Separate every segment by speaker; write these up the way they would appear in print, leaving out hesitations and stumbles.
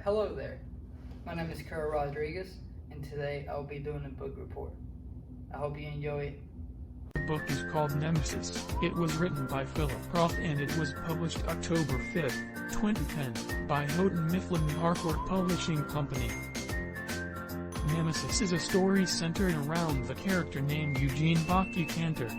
Speaker 1: Hello there, my name is Kara Rodriguez, and today I'll be doing a book report. I hope you enjoy it.
Speaker 2: The book is called Nemesis. It was written by Philip Roth and it was published October 5, 2010, by Houghton Mifflin Harcourt Publishing Company. Nemesis is a story centered around the character named Eugene Bucky Cantor.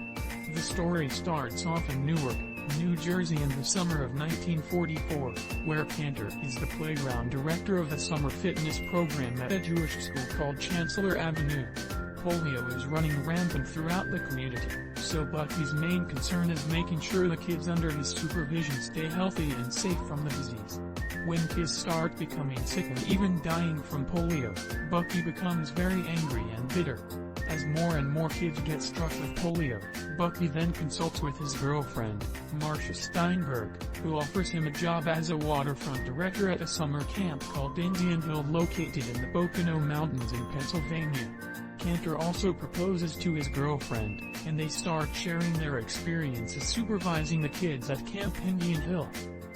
Speaker 2: The story starts off in Newark, New Jersey in the summer of 1944, where Cantor is the playground director of a summer fitness program at a Jewish school called Chancellor Avenue. Polio is running rampant throughout the community, so Bucky's main concern is making sure the kids under his supervision stay healthy and safe from the disease. When kids start becoming sick and even dying from polio, Bucky becomes very angry and bitter. As more and more kids get struck with polio, Bucky then consults with his girlfriend, Marcia Steinberg, who offers him a job as a waterfront director at a summer camp called Indianville located in the Pocono Mountains in Pennsylvania. Cantor also proposes to his girlfriend, and they start sharing their experiences supervising the kids at Camp Indianville.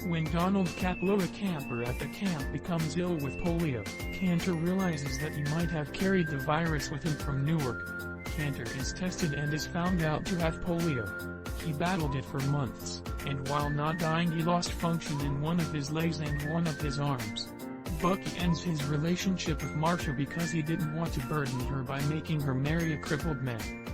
Speaker 2: When Donald Caplow, a camper at the camp, becomes ill with polio, Cantor realizes that he might have carried the virus with him from Newark. Cantor is tested and is found out to have polio. He battled it for months, and while not dying he lost function in one of his legs and one of his arms. Bucky ends his relationship with Marcia because he didn't want to burden her by making her marry a crippled man.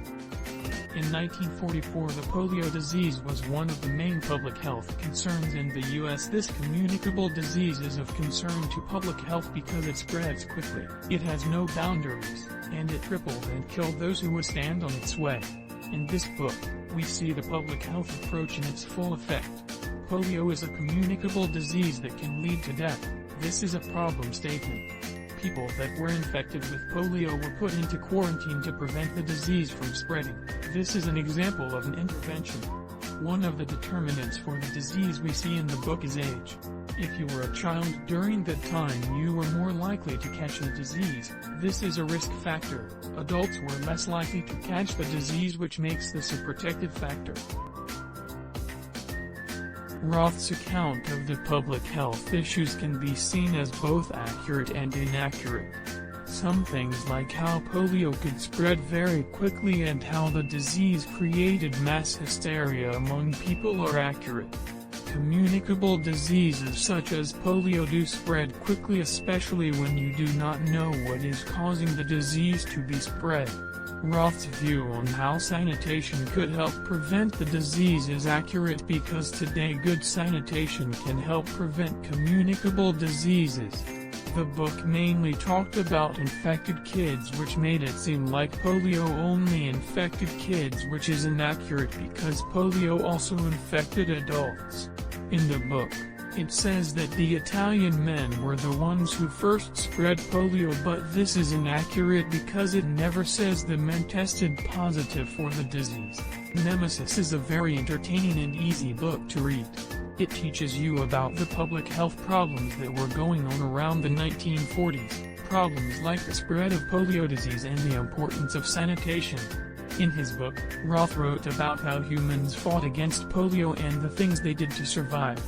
Speaker 2: In 1944, the polio disease was one of the main public health concerns in the U.S. This communicable disease is of concern to public health because it spreads quickly, it has no boundaries, and it crippled and killed those who would stand on its way. In this book, we see the public health approach in its full effect. Polio is a communicable disease that can lead to death. This is a problem statement. People that were infected with polio were put into quarantine to prevent the disease from spreading. This is an example of an intervention. One of the determinants for the disease we see in the book is age. If you were a child during that time, you were more likely to catch the disease. This is a risk factor. Adults were less likely to catch the disease, which makes this a protective factor. Roth's account of the public health issues can be seen as both accurate and inaccurate. Some things like how polio could spread very quickly and how the disease created mass hysteria among people are accurate. Communicable diseases such as polio do spread quickly, especially when you do not know what is causing the disease to be spread. Roth's view on how sanitation could help prevent the disease is accurate because today good sanitation can help prevent communicable diseases. The book mainly talked about infected kids, which made it seem like polio only infected kids, which is inaccurate because polio also infected adults. In the book, it says that the Italian men were the ones who first spread polio, but this is inaccurate because it never says the men tested positive for the disease. Nemesis is a very entertaining and easy book to read. It teaches you about the public health problems that were going on around the 1940s, problems like the spread of polio disease and the importance of sanitation. In his book, Roth wrote about how humans fought against polio and the things they did to survive.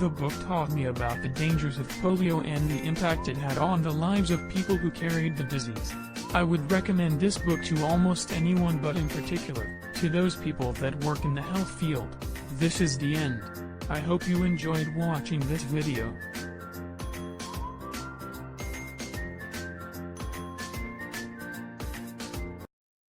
Speaker 2: The book taught me about the dangers of polio and the impact it had on the lives of people who carried the disease. I would recommend this book to almost anyone, but in particular, to those people that work in the health field. This is the end. I hope you enjoyed watching this video.